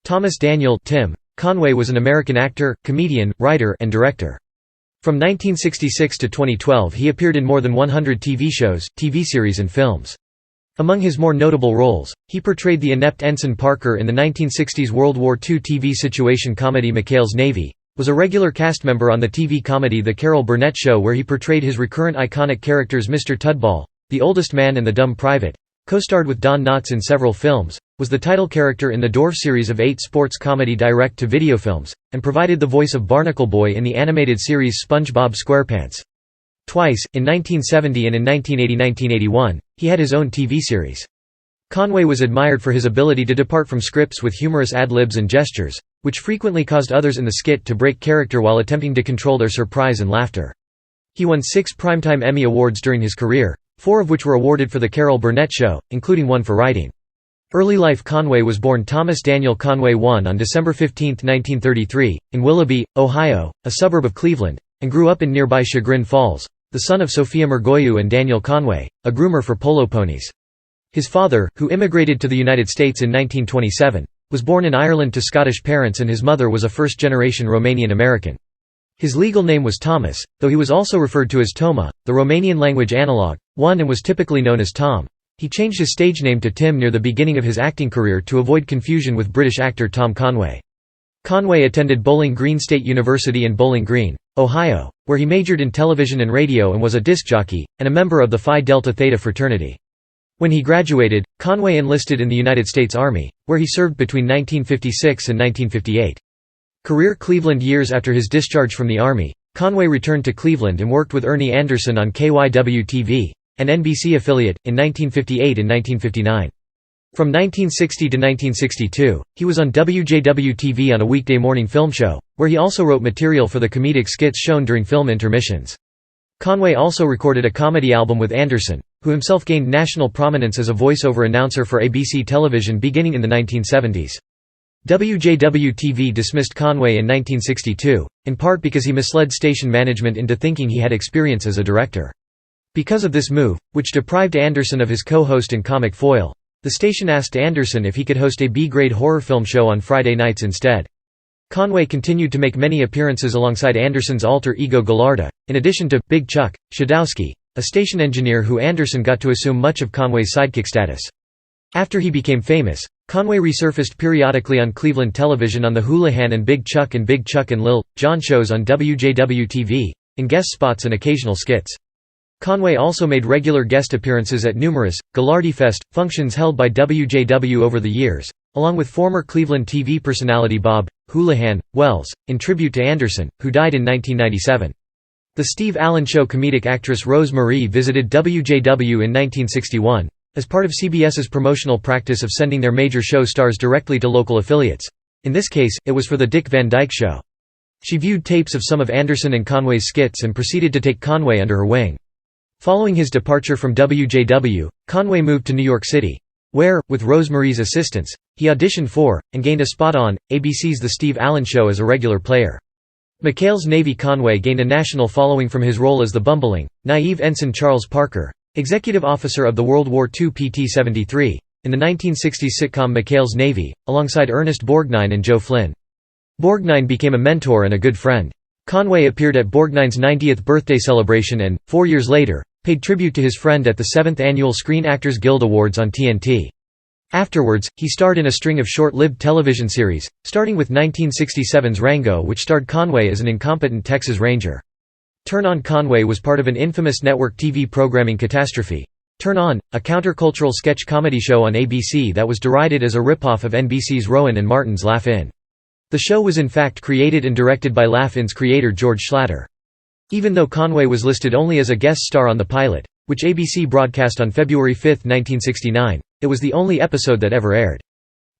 Thomas Daniel Tim Conway was an American actor, comedian, writer, and director. From 1966 to 2012 he appeared in more than 100 TV shows, TV series and films. Among his more notable roles, he portrayed the inept Ensign Parker in the 1960s World War II TV situation comedy McHale's Navy, was a regular cast member on the TV comedy The Carol Burnett Show where he portrayed his recurrent iconic characters Mister Tudball, the oldest man and the dumb private, co-starred with Don Knotts in several films, was the title character in the Dorf series of 8 sports comedy direct-to-video films, and provided the voice of Barnacle Boy in the animated series SpongeBob SquarePants. Twice, in 1970 and in 1980–1981, he had his own TV series. Conway was admired for his ability to depart from scripts with humorous ad-libs and gestures, which frequently caused others in the skit to break character while attempting to control their surprise and laughter. He won 6 Primetime Emmy Awards during his career, 4 of which were awarded for The Carol Burnett Show, including one for writing. Early life Conway was born Thomas Daniel Conway I on December 15, 1933, in Willoughby, Ohio, a suburb of Cleveland, and grew up in nearby Chagrin Falls, the son of Sophia Mergoyu and Daniel Conway, a groomer for polo ponies. His father, who immigrated to the United States in 1927, was born in Ireland to Scottish parents and his mother was a first-generation Romanian American. His legal name was Thomas, though he was also referred to as Toma, the Romanian language analog, and was typically known as Tom. He changed his stage name to Tim near the beginning of his acting career to avoid confusion with British actor Tom Conway. Conway attended Bowling Green State University in Bowling Green, Ohio, where he majored in television and radio and was a disc jockey, and a member of the Phi Delta Theta fraternity. When he graduated, Conway enlisted in the United States Army, where he served between 1956 and 1958. Career Cleveland years after his discharge from the Army, Conway returned to Cleveland and worked with Ernie Anderson on KYW-TV, an NBC affiliate, in 1958 and 1959. From 1960 to 1962, he was on WJW-TV on a weekday morning film show, where he also wrote material for the comedic skits shown during film intermissions. Conway also recorded a comedy album with Anderson, who himself gained national prominence as a voice-over announcer for ABC television beginning in the 1970s. WJW-TV dismissed Conway in 1962, in part because he misled station management into thinking he had experience as a director. Because of this move, which deprived Anderson of his co-host and comic foil, the station asked Anderson if he could host a B-grade horror film show on Friday nights instead. Conway continued to make many appearances alongside Anderson's alter ego Gallarda, in addition to Big Chuck Shadowski, a station engineer who Anderson got to assume much of Conway's sidekick status. After he became famous, Conway resurfaced periodically on Cleveland television on the Houlihan and Big Chuck and Lil Jon shows on WJW-TV, in guest spots and occasional skits. Conway also made regular guest appearances at numerous Gallardifest functions held by WJW over the years, along with former Cleveland TV personality Bob Houlihan Wells, in tribute to Anderson, who died in 1997. The Steve Allen Show comedic actress Rose Marie visited WJW in 1961, as part of CBS's promotional practice of sending their major show stars directly to local affiliates. In this case, it was for the Dick Van Dyke Show. She viewed tapes of some of Anderson and Conway's skits and proceeded to take Conway under her wing. Following his departure from WJW, Conway moved to New York City, where, with Rose Marie's assistance, he auditioned for, and gained a spot on, ABC's The Steve Allen Show as a regular player. McHale's Navy Conway gained a national following from his role as the bumbling, naive Ensign Charles Parker, executive officer of the World War II PT-73, in the 1960s sitcom McHale's Navy, alongside Ernest Borgnine and Joe Flynn. Borgnine became a mentor and a good friend. Conway appeared at Borgnine's 90th birthday celebration and, 4 years later, paid tribute to his friend at the 7th Annual Screen Actors Guild Awards on TNT. Afterwards, he starred in a string of short-lived television series, starting with 1967's Rango, which starred Conway as an incompetent Texas Ranger. Turn On Conway was part of an infamous network TV programming catastrophe, Turn On, a countercultural sketch comedy show on ABC that was derided as a ripoff of NBC's Rowan and Martin's Laugh-In. The show was in fact created and directed by Laugh-In's creator George Schlatter. Even though Conway was listed only as a guest star on the pilot, which ABC broadcast on February 5, 1969, it was the only episode that ever aired.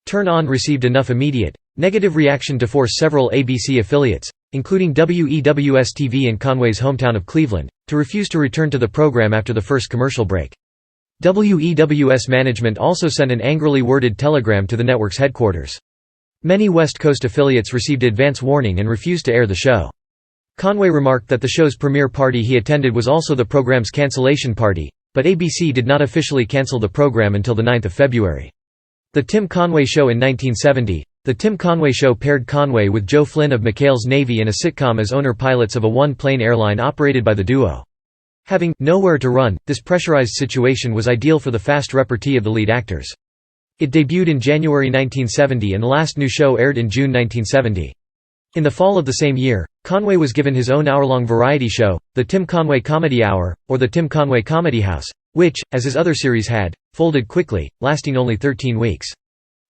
Turn On received enough immediate, negative reaction to force several ABC affiliates, including WEWS-TV in Conway's hometown of Cleveland, to refuse to return to the program after the first commercial break. WEWS management also sent an angrily worded telegram to the network's headquarters. Many West Coast affiliates received advance warning and refused to air the show. Conway remarked that the show's premiere party he attended was also the program's cancellation party, but ABC did not officially cancel the program until the 9th of February. The Tim Conway Show in 1970, The Tim Conway Show paired Conway with Joe Flynn of McHale's Navy in a sitcom as owner-pilots of a one-plane airline operated by the duo. Having nowhere to run, this pressurized situation was ideal for the fast repartee of the lead actors. It debuted in January 1970 and the last new show aired in June 1970. In the fall of the same year, Conway was given his own hour-long variety show, The Tim Conway Comedy Hour, or The Tim Conway Comedy House, which, as his other series had, folded quickly, lasting only 13 weeks.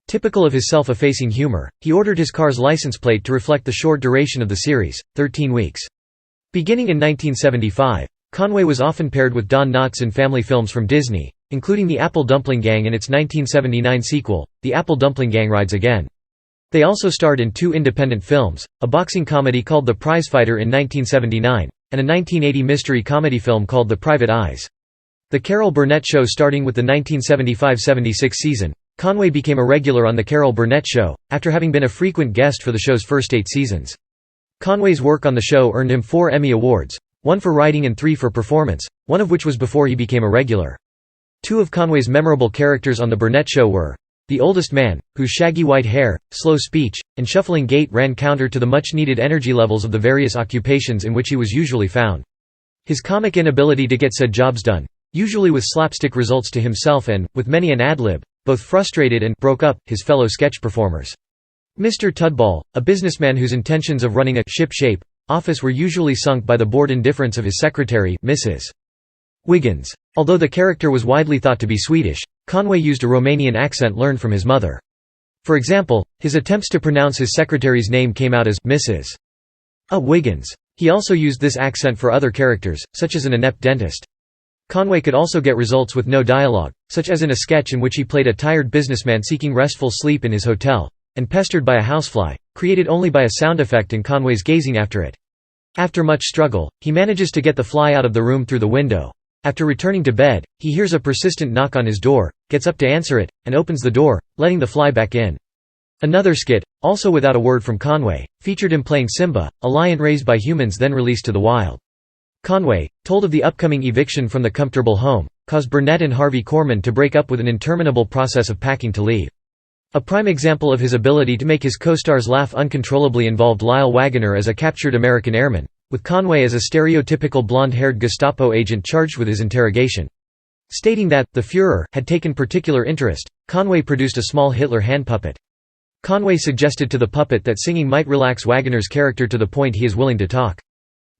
Typical of his self-effacing humor, he ordered his car's license plate to reflect the short duration of the series, 13 weeks. Beginning in 1975, Conway was often paired with Don Knotts in family films from Disney, including The Apple Dumpling Gang and its 1979 sequel, The Apple Dumpling Gang Rides Again. They also starred in 2 independent films, a boxing comedy called The Prizefighter in 1979, and a 1980 mystery comedy film called The Private Eyes. The Carol Burnett Show starting with the 1975–76 season, Conway became a regular on The Carol Burnett Show, after having been a frequent guest for the show's first 8 seasons. Conway's work on the show earned him 4 Emmy Awards, 1 for writing and 3 for performance, one of which was before he became a regular. 2 of Conway's memorable characters on The Burnett Show were the oldest man, whose shaggy white hair, slow speech, and shuffling gait ran counter to the much-needed energy levels of the various occupations in which he was usually found. His comic inability to get said jobs done, usually with slapstick results to himself and, with many an ad-lib, both frustrated and broke up his fellow sketch performers. Mister Tudball, a businessman whose intentions of running a ship-shape office were usually sunk by the bored indifference of his secretary, Mrs. Wiggins. Although the character was widely thought to be Swedish, Conway used a Romanian accent learned from his mother. For example, his attempts to pronounce his secretary's name came out as Mrs. Wiggins. He also used this accent for other characters, such as an inept dentist. Conway could also get results with no dialogue, such as in a sketch in which he played a tired businessman seeking restful sleep in his hotel, and pestered by a housefly, created only by a sound effect and Conway's gazing after it. After much struggle, he manages to get the fly out of the room through the window. After returning to bed, he hears a persistent knock on his door, gets up to answer it, and opens the door, letting the fly back in. Another skit, also without a word from Conway, featured him playing Simba, a lion raised by humans then released to the wild. Conway, told of the upcoming eviction from the comfortable home, caused Burnett and Harvey Korman to break up with an interminable process of packing to leave. A prime example of his ability to make his co-stars laugh uncontrollably involved Lyle Waggoner as a captured American airman, with Conway as a stereotypical blonde-haired Gestapo agent charged with his interrogation. Stating that the Führer had taken particular interest, Conway produced a small Hitler hand puppet. Conway suggested to the puppet that singing might relax Waggoner's character to the point he is willing to talk.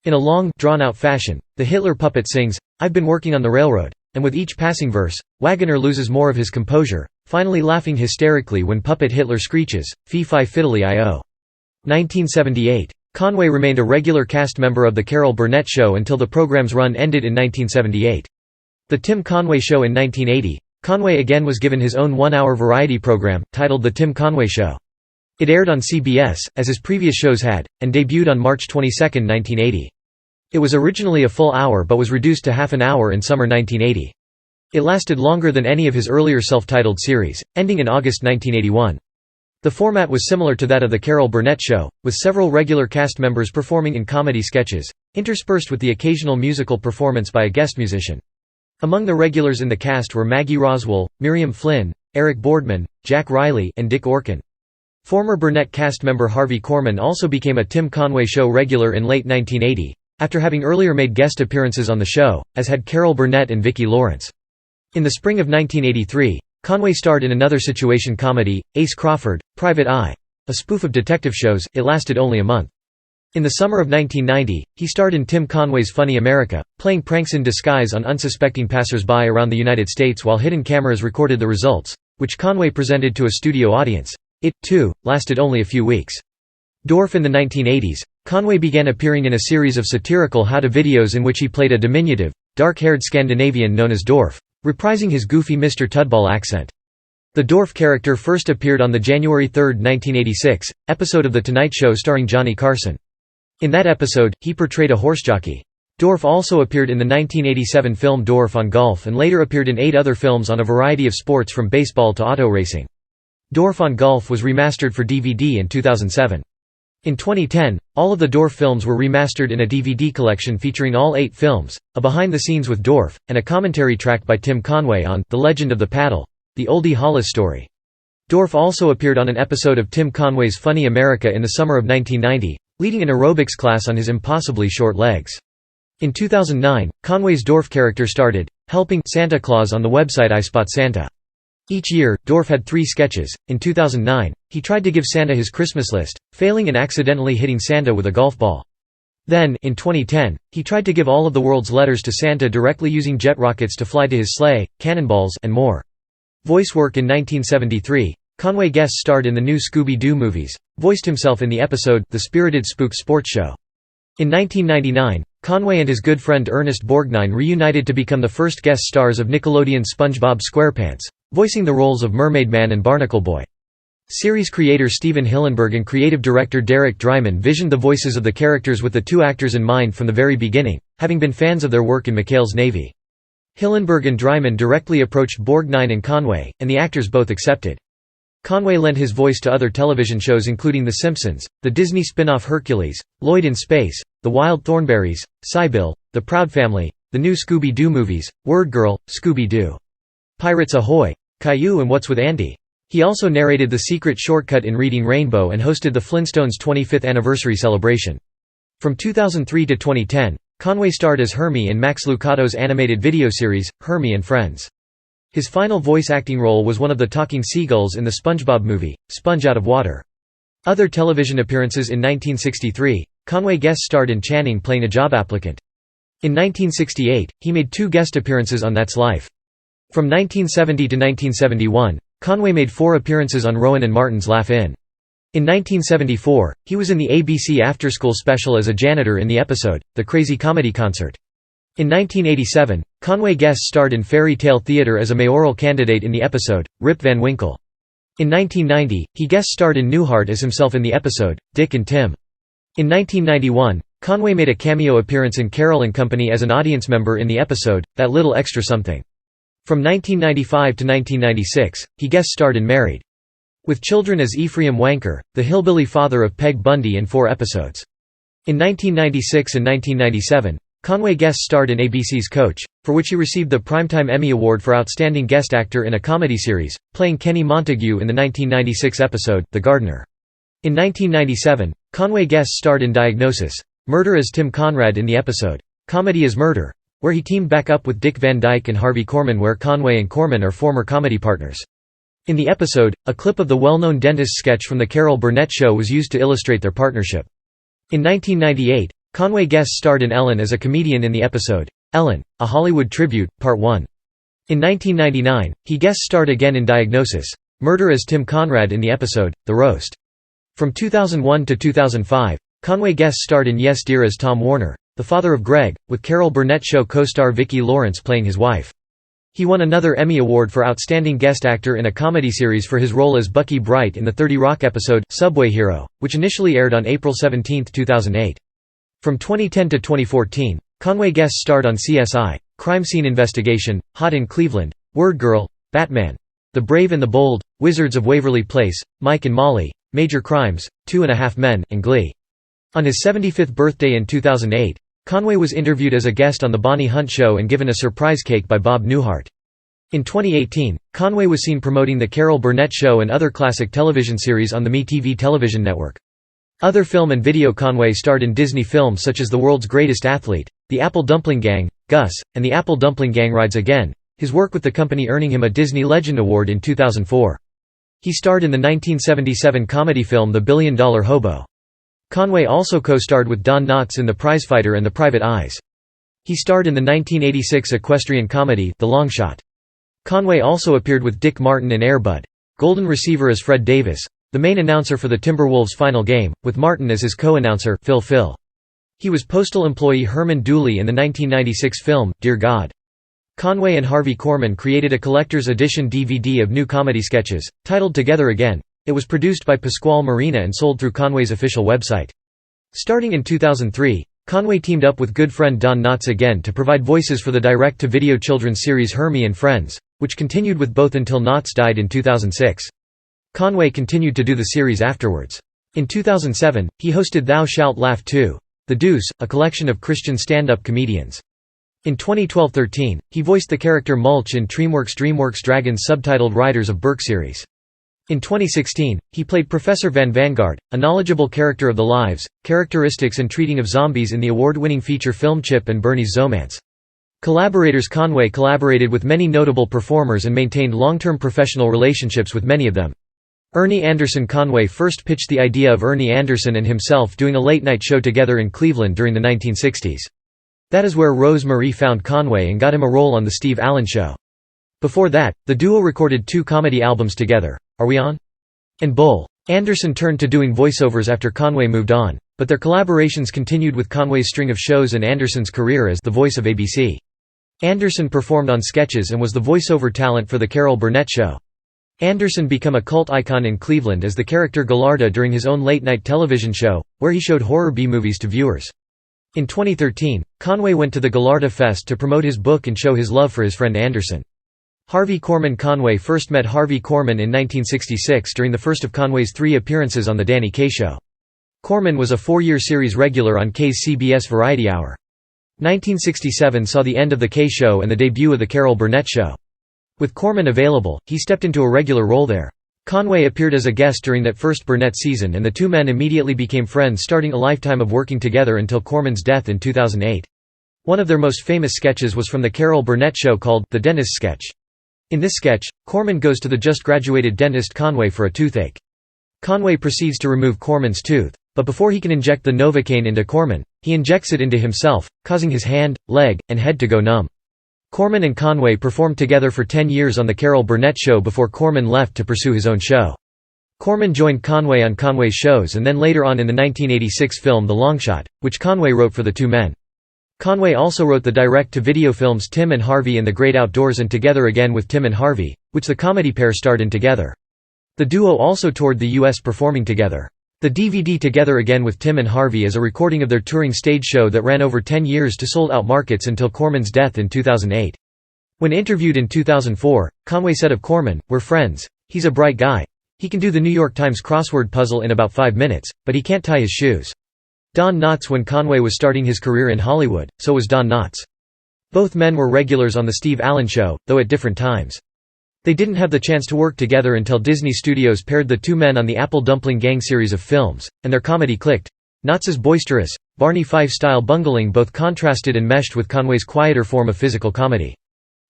In a long, drawn-out fashion, the Hitler puppet sings, "I've been working on the railroad," and with each passing verse, Waggoner loses more of his composure, finally laughing hysterically when puppet Hitler screeches, "Fee-fi fiddly-I-o." 1978. Conway remained a regular cast member of The Carol Burnett Show until the program's run ended in 1978. The Tim Conway Show in 1980, Conway again was given his own one-hour variety program, titled The Tim Conway Show. It aired on CBS, as his previous shows had, and debuted on March 22, 1980. It was originally a full hour but was reduced to half an hour in summer 1980. It lasted longer than any of his earlier self-titled series, ending in August 1981. The format was similar to that of The Carol Burnett Show, with several regular cast members performing in comedy sketches, interspersed with the occasional musical performance by a guest musician. Among the regulars in the cast were Maggie Roswell, Miriam Flynn, Eric Boardman, Jack Riley, and Dick Orkin. Former Burnett cast member Harvey Korman also became a Tim Conway Show regular in late 1980, after having earlier made guest appearances on the show, as had Carol Burnett and Vicki Lawrence. In the spring of 1983, Conway starred in another situation comedy, Ace Crawford, Private Eye, a spoof of detective shows. It lasted only a month. In the summer of 1990, he starred in Tim Conway's Funny America, playing pranks in disguise on unsuspecting passers-by around the United States while hidden cameras recorded the results, which Conway presented to a studio audience. It, too, lasted only a few weeks. Dorf in the 1980s, Conway began appearing in a series of satirical how-to videos in which he played a diminutive, dark-haired Scandinavian known as Dorf, reprising his goofy Mister Tudball accent. The Dorf character first appeared on the January 3, 1986, episode of The Tonight Show starring Johnny Carson. In that episode, he portrayed a horsejockey. Dorf also appeared in the 1987 film Dorf on Golf and later appeared in 8 other films on a variety of sports from baseball to auto racing. Dorf on Golf was remastered for DVD in 2007. In 2010, all of the Dorf films were remastered in a DVD collection featuring all 8 films, a behind-the-scenes with Dorf, and a commentary track by Tim Conway on The Legend of the Paddle, the Oldie Hollis story. Dorf also appeared on an episode of Tim Conway's Funny America in the summer of 1990, leading an aerobics class on his impossibly short legs. In 2009, Conway's Dorf character started helping Santa Claus on the website I Spot Santa. Each year, Dorf had 3 sketches. In 2009, he tried to give Santa his Christmas list, failing and accidentally hitting Santa with a golf ball. Then, in 2010, he tried to give all of the world's letters to Santa directly using jet rockets to fly to his sleigh, cannonballs, and more. Voice work. In 1973, Conway guest starred in the new Scooby-Doo movies, voiced himself in the episode The Spirited Spook Sports Show. In 1999, Conway and his good friend Ernest Borgnine reunited to become the first guest stars of Nickelodeon's SpongeBob SquarePants, voicing the roles of Mermaid Man and Barnacle Boy. Series creator Stephen Hillenburg and creative director Derek Drymon visioned the voices of the characters with the 2 actors in mind from the very beginning, having been fans of their work in McHale's Navy. Hillenburg and Drymon directly approached Borgnine and Conway, and the actors both accepted. Conway lent his voice to other television shows including The Simpsons, the Disney spin-off Hercules, Lloyd in Space, The Wild Thornberrys, Sybil, The Proud Family, the new Scooby-Doo movies, Word Girl, Scooby-Doo, Pirates Ahoy, Caillou and What's with Andy. He also narrated The Secret Shortcut in Reading Rainbow and hosted the Flintstones' 25th anniversary celebration. From 2003 to 2010, Conway starred as Hermie in Max Lucado's animated video series, Hermie and Friends. His final voice acting role was one of the talking seagulls in the SpongeBob movie, Sponge Out of Water. Other television appearances. In 1963, Conway guest starred in Channing playing a job applicant. In 1968, he made 2 guest appearances on That's Life. From 1970 to 1971, Conway made 4 appearances on Rowan and Martin's Laugh-In. In 1974, he was in the ABC After-School special as a janitor in the episode, The Crazy Comedy Concert. In 1987, Conway guest starred in Fairy Tale Theatre as a mayoral candidate in the episode, Rip Van Winkle. In 1990, he guest starred in Newhart as himself in the episode, Dick and Tim. In 1991, Conway made a cameo appearance in Carol and Company as an audience member in the episode, That Little Extra Something. From 1995 to 1996, he guest starred in Married with Children as Ephraim Wanker, the hillbilly father of Peg Bundy in 4 episodes. In 1996 and 1997, Conway guest starred in ABC's Coach, for which he received the Primetime Emmy Award for Outstanding Guest Actor in a Comedy Series, playing Kenny Montague in the 1996 episode, The Gardener. In 1997, Conway guest starred in Diagnosis, Murder as Tim Conrad in the episode, Comedy is Murder, where he teamed back up with Dick Van Dyke and Harvey Korman, where Conway and Korman are former comedy partners. In the episode, a clip of the well-known dentist sketch from The Carol Burnett Show was used to illustrate their partnership. In 1998, Conway guest starred in Ellen as a comedian in the episode, Ellen, A Hollywood Tribute, Part 1. In 1999, he guest starred again in Diagnosis, Murder as Tim Conrad in the episode, The Roast. From 2001 to 2005, Conway guest starred in Yes Dear as Tom Warner, the father of Greg, with Carol Burnett Show co-star Vicki Lawrence playing his wife. He won another Emmy Award for Outstanding Guest Actor in a Comedy Series for his role as Bucky Bright in the 30 Rock episode, Subway Hero, which initially aired on April 17, 2008. From 2010 to 2014, Conway guest starred on CSI, Crime Scene Investigation, Hot in Cleveland, Word Girl, Batman, The Brave and the Bold, Wizards of Waverly Place, Mike and Molly, Major Crimes, 2.5 Men, and Glee. On his 75th birthday in 2008, Conway was interviewed as a guest on The Bonnie Hunt Show and given a surprise cake by Bob Newhart. In 2018, Conway was seen promoting The Carol Burnett Show and other classic television series on the MeTV television network. Other film and video. Conway starred in Disney films such as The World's Greatest Athlete, The Apple Dumpling Gang, Gus, and The Apple Dumpling Gang Rides Again, his work with the company earning him a Disney Legend Award in 2004. He starred in the 1977 comedy film The $1 Billion Hobo. Conway also co-starred with Don Knotts in The Prizefighter and The Private Eyes. He starred in the 1986 equestrian comedy, The Long Shot. Conway also appeared with Dick Martin in Air Bud. Golden receiver as Fred Davis, the main announcer for the Timberwolves' final game, with Martin as his co-announcer, Phil. He was postal employee Herman Dooley in the 1996 film, Dear God. Conway and Harvey Korman created a collector's edition DVD of new comedy sketches, titled Together Again. It was produced by Pasquale Marina and sold through Conway's official website. Starting in 2003, Conway teamed up with good friend Don Knotts again to provide voices for the direct-to-video children's series Hermie and Friends, which continued with both until Knotts died in 2006. Conway continued to do the series afterwards. In 2007, he hosted Thou Shalt Laugh Too, The Deuce, a collection of Christian stand-up comedians. In 2012-13, he voiced the character Mulch in DreamWorks' Dragon's subtitled Riders of Berk series. In 2016, he played Professor Van Vanguard, a knowledgeable character of the lives, characteristics and treating of zombies in the award-winning feature film Chip and Bernie's Zomance. Collaborators: Conway collaborated with many notable performers and maintained long-term professional relationships with many of them. Ernie Anderson: Conway first pitched the idea of Ernie Anderson and himself doing a late-night show together in Cleveland during the 1960s. That is where Rose Marie found Conway and got him a role on The Steve Allen Show. Before that, the duo recorded 2 comedy albums together, Are We On? And Bull. Anderson turned to doing voiceovers after Conway moved on, but their collaborations continued with Conway's string of shows and Anderson's career as the voice of ABC. Anderson performed on sketches and was the voiceover talent for The Carol Burnett Show. Anderson became a cult icon in Cleveland as the character Gallarda during his own late-night television show, where he showed horror B-movies to viewers. In 2013, Conway went to the Gallarda Fest to promote his book and show his love for his friend Anderson. Harvey Korman: Conway first met Harvey Korman in 1966 during the first of Conway's 3 appearances on The Danny Kaye Show. Korman was a 4-year series regular on Kaye's CBS Variety Hour. 1967 saw the end of The Kaye Show and the debut of The Carol Burnett Show. With Korman available, he stepped into a regular role there. Conway appeared as a guest during that first Burnett season and the 2 men immediately became friends, starting a lifetime of working together until Korman's death in 2008. One of their most famous sketches was from The Carol Burnett Show called The Dentist Sketch. In this sketch, Korman goes to the just-graduated dentist Conway for a toothache. Conway proceeds to remove Korman's tooth, but before he can inject the Novocaine into Korman, he injects it into himself, causing his hand, leg, and head to go numb. Korman and Conway performed together for 10 years on The Carol Burnett Show before Korman left to pursue his own show. Korman joined Conway on Conway's shows and then later on in the 1986 film The Longshot, which Conway wrote for the 2 men. Conway also wrote the direct-to-video films Tim and Harvey and The Great Outdoors and Together Again with Tim and Harvey, which the comedy pair starred in together. The duo also toured the U.S. performing together. The DVD Together Again with Tim and Harvey is a recording of their touring stage show that ran over 10 years to sold-out markets until Korman's death in 2008. When interviewed in 2004, Conway said of Korman, "We're friends. He's a bright guy. He can do the New York Times crossword puzzle in about 5 minutes, but he can't tie his shoes." Don Knotts: when Conway was starting his career in Hollywood, so was Don Knotts. Both men were regulars on The Steve Allen Show, though at different times. They didn't have the chance to work together until Disney Studios paired the 2 men on the Apple Dumpling Gang series of films, and their comedy clicked. Knotts' boisterous, Barney Fife-style bungling both contrasted and meshed with Conway's quieter form of physical comedy.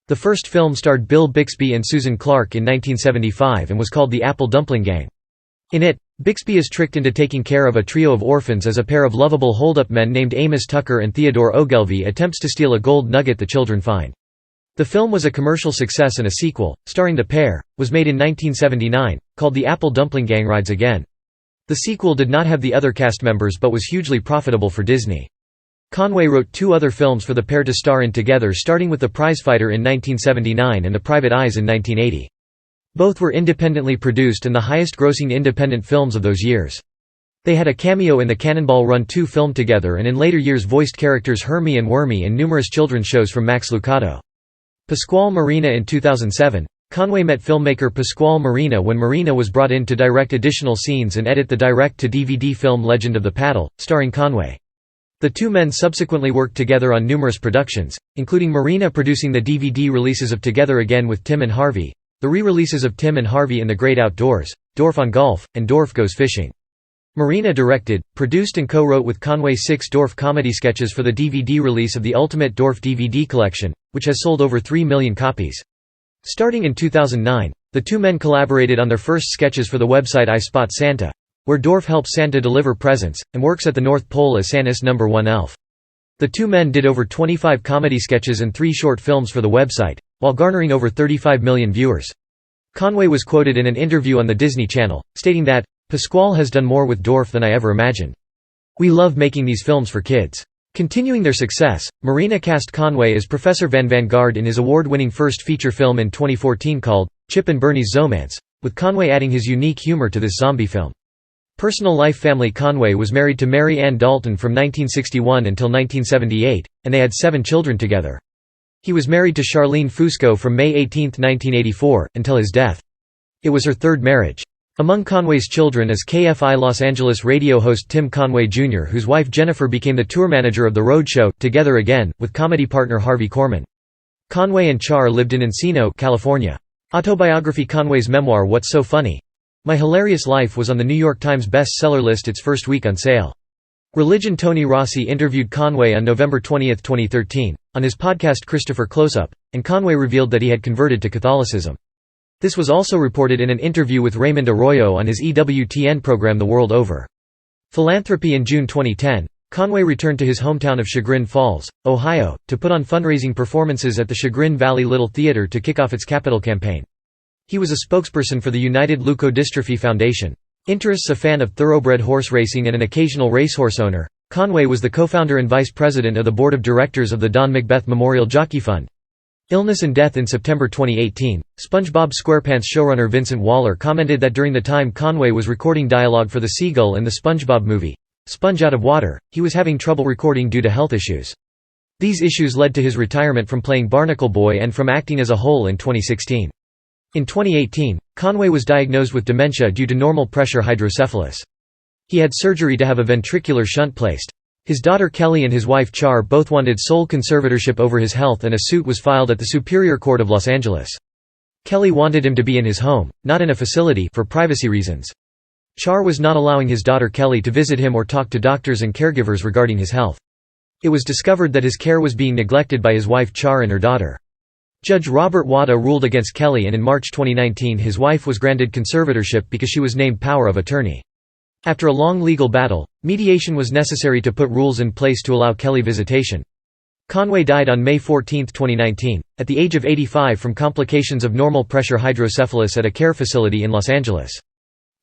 The first film starred Bill Bixby and Susan Clark in 1975 and was called The Apple Dumpling Gang. In it, Bixby is tricked into taking care of a trio of orphans as a pair of lovable hold-up men named Amos Tucker and Theodore Ogilvy attempts to steal a gold nugget the children find. The film was a commercial success and a sequel, starring the pair, was made in 1979, called The Apple Dumpling Gang Rides Again. The sequel did not have the other cast members but was hugely profitable for Disney. Conway wrote 2 other films for the pair to star in together, starting with The Prizefighter in 1979 and The Private Eyes in 1980. Both were independently produced and the highest-grossing independent films of those years. They had a cameo in the Cannonball Run 2 film together and in later years voiced characters Hermie and Wormy in numerous children's shows from Max Lucado. Pasquale Marina in 2007, Conway met filmmaker Pasquale Marina when Marina was brought in to direct additional scenes and edit the direct-to-DVD film Legend of the Paddle, starring Conway. The 2 men subsequently worked together on numerous productions, including Marina producing the DVD releases of Together Again with Tim and Harvey, the re-releases of Tim and Harvey in the Great Outdoors, Dorf on Golf, and Dorf Goes Fishing. Marina directed, produced and co-wrote with Conway 6 Dorf comedy sketches for the DVD release of the Ultimate Dorf DVD Collection, which has sold over 3 million copies. Starting in 2009, the 2 men collaborated on their first sketches for the website I Spot Santa, where Dorf helps Santa deliver presents, and works at the North Pole as Santa's #1 elf. The 2 men did over 25 comedy sketches and 3 short films for the website, while garnering over 35 million viewers. Conway was quoted in an interview on the Disney Channel, stating that, "Pasquale has done more with Dorf than I ever imagined. We love making these films for kids." Continuing their success, Marina cast Conway as Professor Van Vanguard in his award-winning first feature film in 2014 called Chip and Bernie's Zomance, with Conway adding his unique humor to this zombie film. Personal life: family: Conway was married to Mary Ann Dalton from 1961 until 1978, and they had 7 children together. He was married to Charlene Fusco from May 18, 1984, until his death. It was her 3rd marriage. Among Conway's children is KFI Los Angeles radio host Tim Conway Jr., whose wife Jennifer became the tour manager of the road show, Together Again, with comedy partner Harvey Korman. Conway and Char lived in Encino, California. Autobiography: Conway's memoir What's So Funny? My Hilarious Life was on the New York Times best-seller list its first week on sale. Religion. Tony Rossi interviewed Conway on November 20, 2013, on his podcast Christopher Close-Up, and Conway revealed that he had converted to Catholicism. This was also reported in an interview with Raymond Arroyo on his EWTN program The World Over. Philanthropy. In June 2010, Conway returned to his hometown of Chagrin Falls, Ohio, to put on fundraising performances at the Chagrin Valley Little Theater to kick off its capital campaign. He was a spokesperson for the United Leukodystrophy Foundation. Interests. A fan of thoroughbred horse racing and an occasional racehorse owner, Conway was the co-founder and vice president of the board of directors of the Don Macbeth Memorial Jockey Fund. Illness and death. In September 2018, SpongeBob SquarePants showrunner Vincent Waller commented that during the time Conway was recording dialogue for the seagull in the SpongeBob movie, Sponge Out of Water, he was having trouble recording due to health issues. These issues led to his retirement from playing Barnacle Boy and from acting as a whole in 2016. In 2018, Conway was diagnosed with dementia due to normal pressure hydrocephalus. He had surgery to have a ventricular shunt placed. His daughter Kelly and his wife Char both wanted sole conservatorship over his health, and a suit was filed at the Superior Court of Los Angeles. Kelly wanted him to be in his home, not in a facility, for privacy reasons. Char was not allowing his daughter Kelly to visit him or talk to doctors and caregivers regarding his health. It was discovered that his care was being neglected by his wife Char and her daughter. Judge Robert Wada ruled against Kelly, and in March 2019 his wife was granted conservatorship because she was named power of attorney. After a long legal battle, mediation was necessary to put rules in place to allow Kelly visitation. Conway died on May 14, 2019, at the age of 85 from complications of normal pressure hydrocephalus at a care facility in Los Angeles.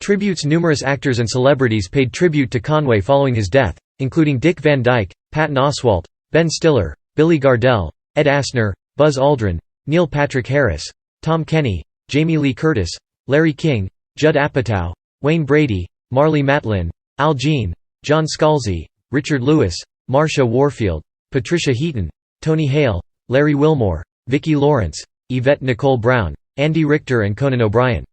Tributes. Numerous actors and celebrities paid tribute to Conway following his death, including Dick Van Dyke, Patton Oswalt, Ben Stiller, Billy Gardell, Ed Asner, Buzz Aldrin, Neil Patrick Harris, Tom Kenny, Jamie Lee Curtis, Larry King, Judd Apatow, Wayne Brady, Marlee Matlin, Al Jean, John Scalzi, Richard Lewis, Marsha Warfield, Patricia Heaton, Tony Hale, Larry Wilmore, Vicki Lawrence, Yvette Nicole Brown, Andy Richter and Conan O'Brien.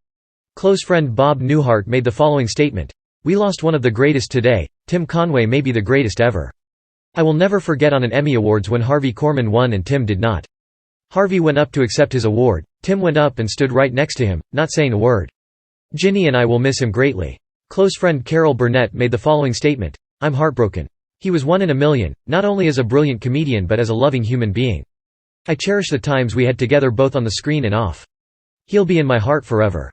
Close friend Bob Newhart made the following statement: "We lost one of the greatest today. Tim Conway may be the greatest ever. I will never forget on an Emmy Awards when Harvey Korman won and Tim did not. Harvey went up to accept his award, Tim went up and stood right next to him, not saying a word. Ginny and I will miss him greatly." Close friend Carol Burnett made the following statement: "I'm heartbroken. He was one in a million, not only as a brilliant comedian but as a loving human being. I cherish the times we had together both on the screen and off. He'll be in my heart forever."